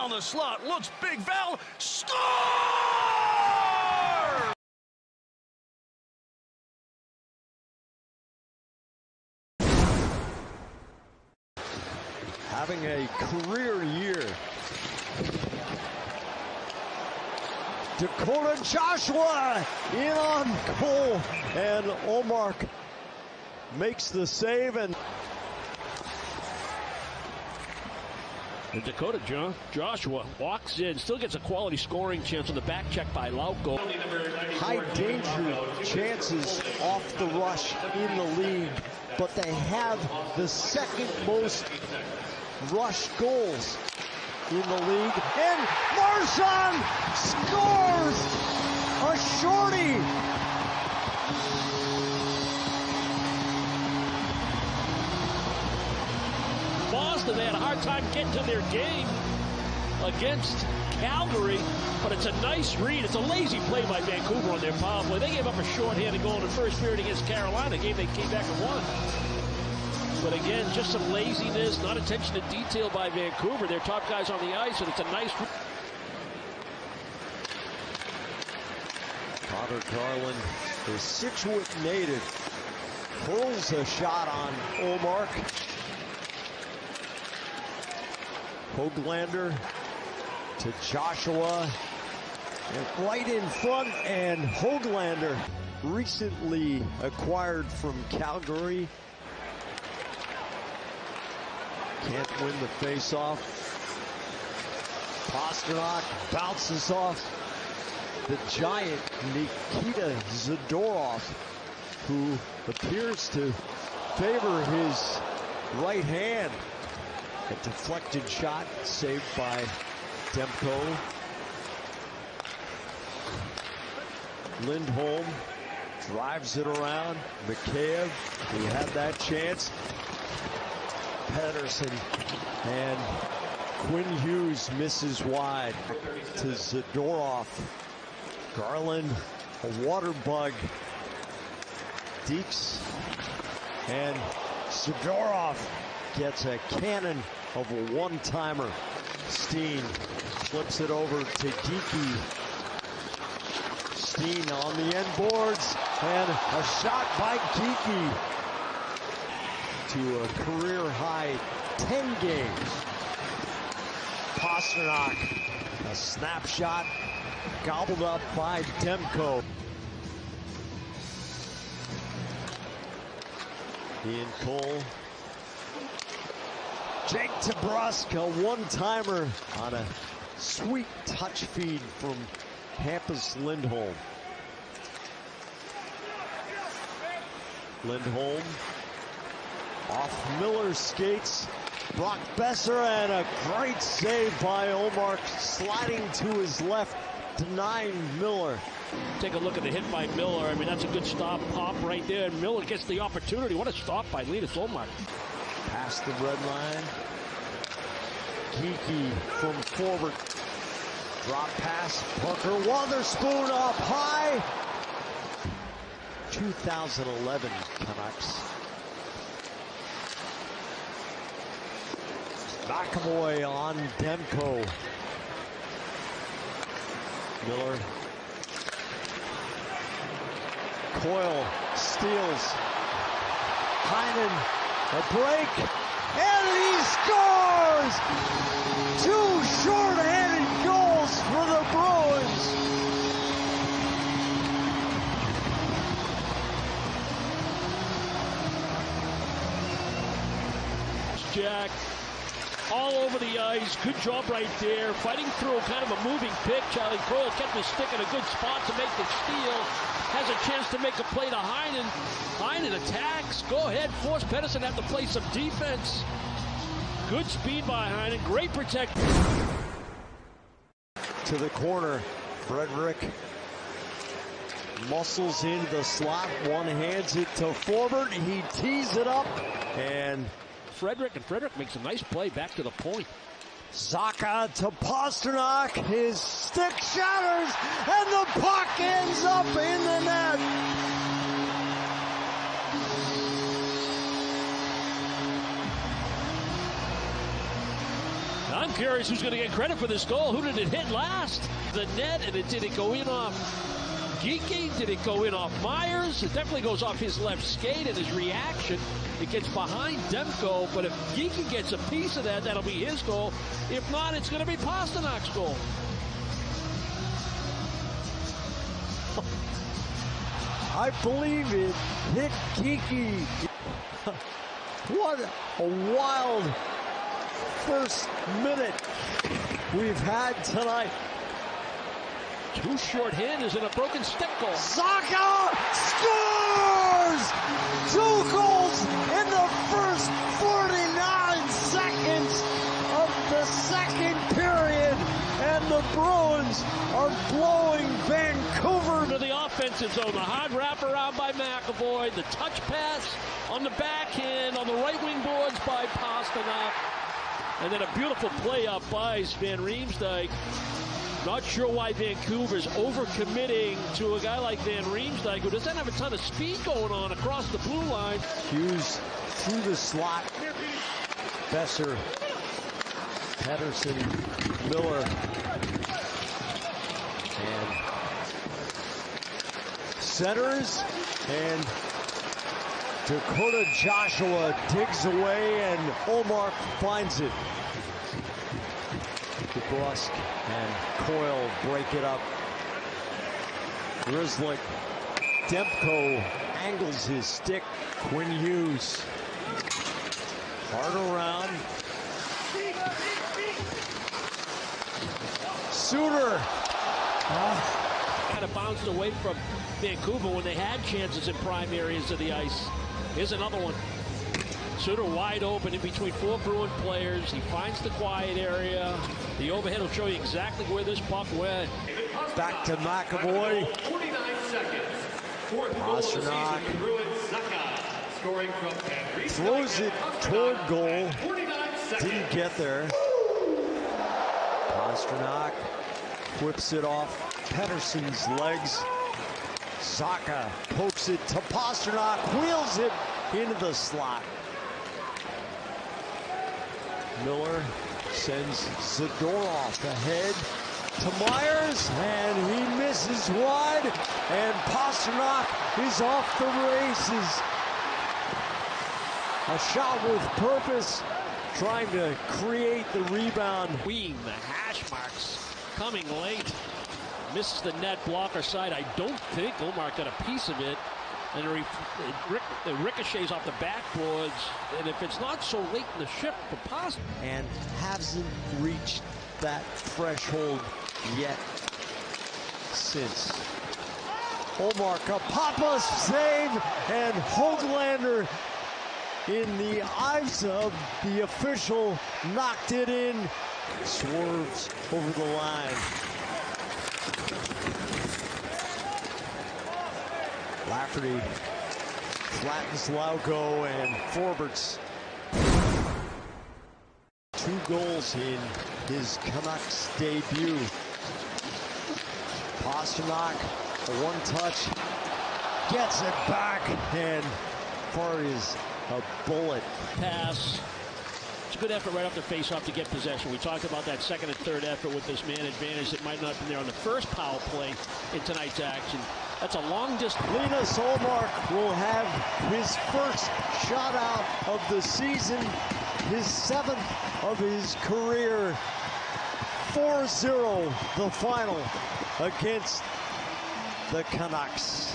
On the slot, looks big, Val, score! Having a career year. Dakota Joshua in on goal, and Omar makes the save. And Dakota Joshua walks in, still gets a quality scoring chance on the back check by Lauko. High danger chances off the rush in the league, but they have the second most rush goals in the league. And Marchand scores a shorty. Boston, they had a hard time getting to their game against Calgary, but it's a nice read. It's a lazy play by Vancouver on their power play. They gave up a shorthanded goal in the first period against Carolina, a game they came back and won. But again, just some laziness, not attention to detail by Vancouver. Their top guys on the ice, and it's a nice... Connor Garland, the Scituate native, pulls a shot on Omar. Hoglander to Joshua, and right in front, and Hoglander, recently acquired from Calgary. Can't win the face-off. Pastrnak bounces off the giant Nikita Zadorov, who appears to favor his right hand. A deflected shot saved by Demko. Lindholm drives it around. Mikheyev, he had that chance. Pedersen, and Quinn Hughes misses wide to Zadorov. Garland, a water bug. Deeks, and Zadorov gets a cannon of a one-timer. Steen flips it over to Geeky. Steen on the end boards, and a shot by Geeky to a career-high 10 games. Pastrnak, a snapshot gobbled up by Demko. Ian Cole. Jake DeBrusk, a one-timer on a sweet touch feed from Hampus Lindholm. Lindholm off Miller's skates. Brock Besser, and a great save by Omar, sliding to his left, denying Miller. Take a look at the hit by Miller. I mean, that's a good stop, pop right there. And Miller gets the opportunity. What a stop by Linus Omar. Past the red line. Geeky from forward. Drop pass. Parker Wotherspoon up high. 2011 Canucks. McAvoy on Demko. Miller. Coyle steals. Heinen, a break, and he scores! Two short-handed goals for the Bruins. Jack, all over the ice. Good job right there. Fighting through kind of a moving pick. Charlie Coyle kept his stick in a good spot to make the steal. Has a chance to make a play to Heinen. Heinen attacks. Go ahead. Force Pedersen to have to play some defense. Good speed by Heinen. Great protection. To the corner. Frederick muscles into the slot. One hands it to forward. He tees it up. And Frederick makes a nice play back to the point. Zacha to Pastrnak. His stick shatters, and the puck ends up in the net. I'm curious who's going to get credit for this goal. Who did it hit last? The net, and did it go in off Geeky? Did it go in off Myers? It definitely goes off his left skate and his reaction. It gets behind Demko, but if Geeky gets a piece of that, that'll be his goal. If not, it's going to be Pasternak's goal. I believe it hit Geeky. What a wild first minute we've had tonight. Two short-handers and a broken stick goal. Saka scores! 2 goals in the first 49 seconds of the second period, and the Bruins are blowing Vancouver to the offensive zone. The hard wraparound by McAvoy, the touch pass on the backhand on the right wing boards by Pastrnak, and then a beautiful play up by Van Riemsdyk. Not sure why Vancouver's overcommitting to a guy like Van Riemsdyk, who doesn't have a ton of speed going on across the blue line. Hughes through the slot. Besser, Pedersen, Miller, and centers, and Dakota Joshua digs away, and Omar finds it. DeBrusque and Coyle break it up. Grzelcyk, Demko angles his stick. Quinn Hughes, hard around. Suter. Kind of bounced away from Vancouver when they had chances in prime areas of the ice. Here's another one. Suter wide open in between 4 Bruin players. He finds the quiet area. The overhead will show you exactly where this puck went. Back to McAvoy. 49 seconds. Pastrnak throws it toward goal. Didn't get there. Pastrnak whips it off Pedersen's legs. Saka pokes it to Pastrnak, wheels it into the slot. Miller sends Zadorov ahead to Myers, and he misses wide, and Pastrnak is off the races. A shot with purpose, trying to create the rebound. Queen, the hash marks coming late. Misses the net blocker side. I don't think Omar got a piece of it. And it ricochets off the backboards. And if it's not so late in the shift for Pastrnak. And hasn't reached that threshold yet since. Omar Kapapa save, and Hoglander in the eyes of the official knocked it in. Swerves over the line. Lafferty flattens Lauko, and Forberts. 2 goals in his Canucks debut. Pastrnak, a 1-touch, gets it back, and far is a bullet. Pass. It's a good effort right off the face-off to get possession. We talked about that second and third effort with this man advantage that might not have been there on the first power play in tonight's action. That's a long distance. Linus Ullmark will have his first shutout of the season, his 7th of his career. 4-0 the final against the Canucks.